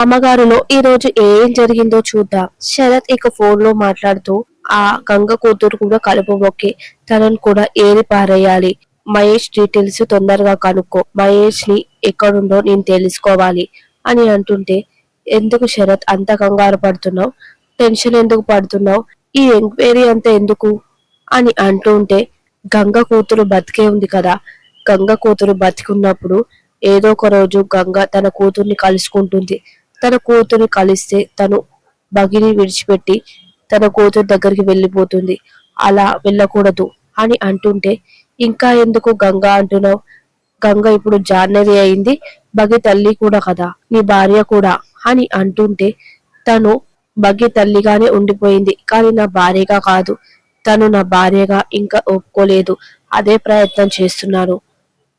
అమ్మగారులో ఈ రోజు ఏం జరిగిందో చూద్దాం. శరత్ ఇక ఫోన్ లో మాట్లాడుతూ ఆ గంగ కూతురు కూడా కలుపు మొక్కి తనను కూడా ఏరి పారేయాలి. మహేష్ డీటెయిల్స్ తొందరగా కనుక్కో, మహేష్ ని ఎక్కడుండో నేను తెలుసుకోవాలి అని అంటుంటే, ఎందుకు శరత్ అంత కంగారు పడుతున్నావు, టెన్షన్ ఎందుకు పడుతున్నావు, ఈ ఎంక్వైరీ అంతా ఎందుకు అని అంటుంటే, గంగ కూతురు బతికే ఉంది కదా, గంగ కూతురు బతికున్నప్పుడు ఏదో ఒక రోజు గంగ తన కూతుర్ని కలుసుకుంటుంది. తన కూతుర్ని కలిస్తే తను బగిని విడిచిపెట్టి తన కూతురు దగ్గరికి వెళ్ళిపోతుంది. అలా వెళ్ళకూడదు అని అంటుంటే, ఇంకా ఎందుకు గంగ అంటున్నావు, గంగ ఇప్పుడు జాహ్నవి అయింది, బగి తల్లి కూడా కదా, నీ భార్య కూడా అని అంటుంటే, తను బగి తల్లిగానే ఉండిపోయింది కానీ నా భార్యగా కాదు, తను నా భార్యగా ఇంకా ఒప్పుకోలేదు, అదే ప్రయత్నం చేస్తున్నాను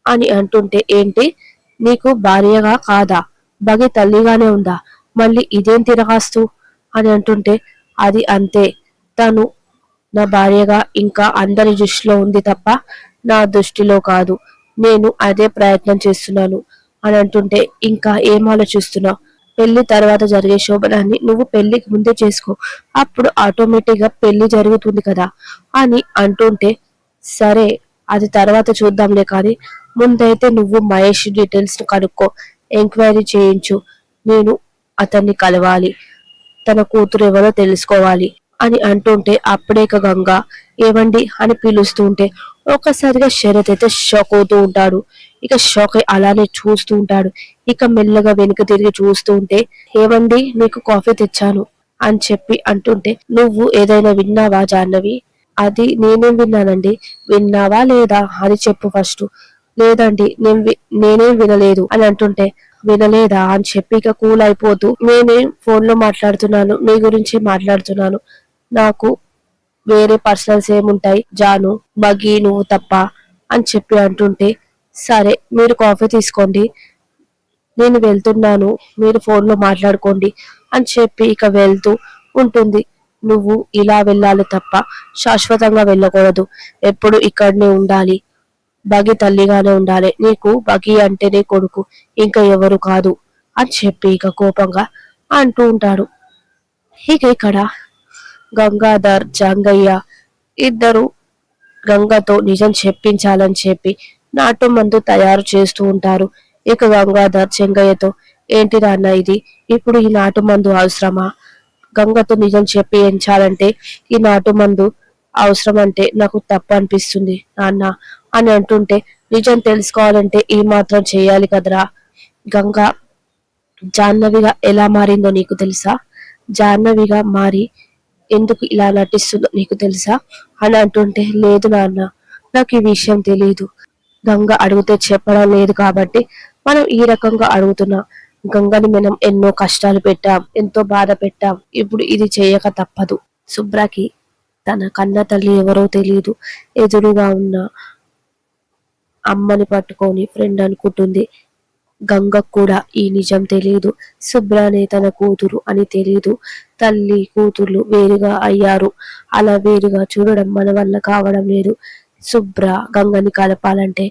అని అంటుంటే, ఏంటి నీకు భార్యగా కాదా, బగి తల్లిగానే ఉందా, మళ్ళీ ఇదేం తిరగాస్తూ అని అంటుంటే, అది అంతే, తను నా భార్యగా ఇంకా అందరి దృష్టిలో ఉంది తప్ప నా దృష్టిలో కాదు, నేను అదే ప్రయత్నం చేస్తున్నాను అని అంటుంటే, ఇంకా ఏం ఆలోచిస్తున్నావు, పెళ్లి తర్వాత జరిగే శోభనాన్ని నువ్వు పెళ్లికి ముందే చేసుకో, అప్పుడు ఆటోమేటిక్ గా పెళ్లి జరుగుతుంది కదా అని అంటుంటే, సరే అది తర్వాత చూద్దాంలే కానీ ముందైతే నువ్వు మహేష్ డీటెయిల్స్ కనుక్కో, ఎంక్వైరీ చేయించు, నేను అతన్ని కలవాలి, తన కూతురు ఎవరో తెలుసుకోవాలి అని అంటుంటే, అప్పుడే గంగ ఏవండి అని పిలుస్తూ ఉంటే ఒక్కసారిగా శరత్ అయితే షాక్ అవుతూ ఉంటాడు. ఇక షాక్ అయి అలానే చూస్తూ ఉంటాడు. ఇక మెల్లగా వెనుక తిరిగి చూస్తూ ఉంటే, ఏవండి మీకు కాఫీ తెచ్చాను అని చెప్పి అంటుంటే, నువ్వు ఏదైనా విన్నావా జాహ్నవి, అది నేనేం విన్నానండి, విన్నావా లేదా అని చెప్పు ఫస్ట్, లేదండి నేనేం వినలేదు అని అంటుంటే, వినలేదా అని చెప్పి ఇక కూల్ అయిపోతూ, నేనేం ఫోన్ లో మాట్లాడుతున్నాను, మీ గురించి మాట్లాడుతున్నాను, నాకు వేరే పర్సనల్స్ ఏముంటాయి జాను, బగి నువ్వు తప్ప అని చెప్పి అంటుంటే, సరే మీరు కాఫీ తీసుకోండి, నేను వెళ్తున్నాను, మీరు ఫోన్ లో మాట్లాడుకోండి అని చెప్పి ఇక వెళ్తూ ఉంటుంది. నువ్వు ఇలా వెళ్ళాలి తప్ప శాశ్వతంగా వెళ్ళకూడదు, ఎప్పుడు ఇక్కడనే ఉండాలి, బగి తల్లిగానే ఉండాలి, నీకు బగి అంటేనే కొడుకు, ఇంకా ఎవరు కాదు అని చెప్పి ఇక కోపంగా అంటూ ఉంటాడు. ఇక ఇక్కడ గంగాధర్ జంగయ్య ఇద్దరు గంగతో నిజం చెప్పించాలని చెప్పి నాటు మందు తయారు చేస్తూ ఉంటారు. ఇక గంగాధర్ చెంగయ్యతో, ఏంటి నాన్న ఇది, ఇప్పుడు ఈ నాటు మందు అవసరమా, గంగతో నిజం చెప్పించాలంటే ఈ నాటు మందు అవసరం అంటే నాకు తప్పు అనిపిస్తుంది నాన్న అని అంటుంటే, నిజం తెలుసుకోవాలంటే ఈ మాత్రం చేయాలి కదరా, గంగ జాహ్నవిగా ఎలా మారిందో నీకు తెలుసా, జాహ్నవిగా మారి ఎందుకు ఇలా నటిస్తుందో నీకు తెలుసా అని అంటుంటే, లేదు నాన్న నాకు ఈ విషయం తెలియదు, గంగ అడిగితే చెప్పడం లేదు కాబట్టి మనం ఈ రకంగా అడుగుతున్నాం, గంగని మనం ఎన్నో కష్టాలు పెట్టాం, ఎంతో బాధ పెట్టాం, ఇప్పుడు ఇది చేయక తప్పదు, శుభ్రకి తన కన్న తల్లి ఎవరో తెలియదు, ఎదురుగా ఉన్న అమ్మని పట్టుకొని ఫ్రెండ్ అనుకుంటుంది, గంగకు కూడా ఈ నిజం తెలియదు, శుభ్రనే తన కూతురు అని తెలియదు, తల్లి కూతుర్లు వేరుగా అయ్యారు, అలా వేరుగా చూడడం మన వల్ల కావడం లేదు, శుభ్ర గంగని కలపాలంటే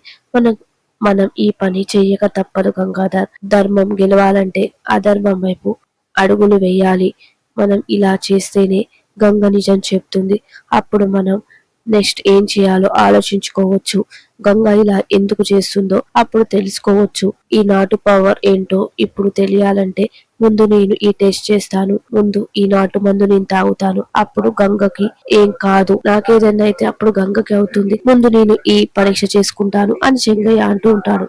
మనం ఈ పని చెయ్యక తప్పదు గంగాధర్, ధర్మం గెలవాలంటే అధర్మం వైపు అడుగులు వేయాలి, మనం ఇలా చేస్తేనే గంగ నిజం చెప్తుంది, అప్పుడు మనం నెక్స్ట్ ఏం చేయాలో ఆలోచించుకోవచ్చు, గంగ ఇలా ఎందుకు చేస్తుందో అప్పుడు తెలుసుకోవచ్చు, ఈ నాటు పవర్ ఏంటో ఇప్పుడు తెలియాలంటే ముందు నేను ఈ టెస్ట్ చేస్తాను, ముందు ఈ నాటు మందు నేను తాగుతాను, అప్పుడు గంగకి ఏం కాదు, నాకేదన్నా అయితే అప్పుడు గంగకి అవుతుంది, ముందు నేను ఈ పరీక్ష చేసుకుంటాను అని చెంగయ్య అంటూ ఉంటాడు.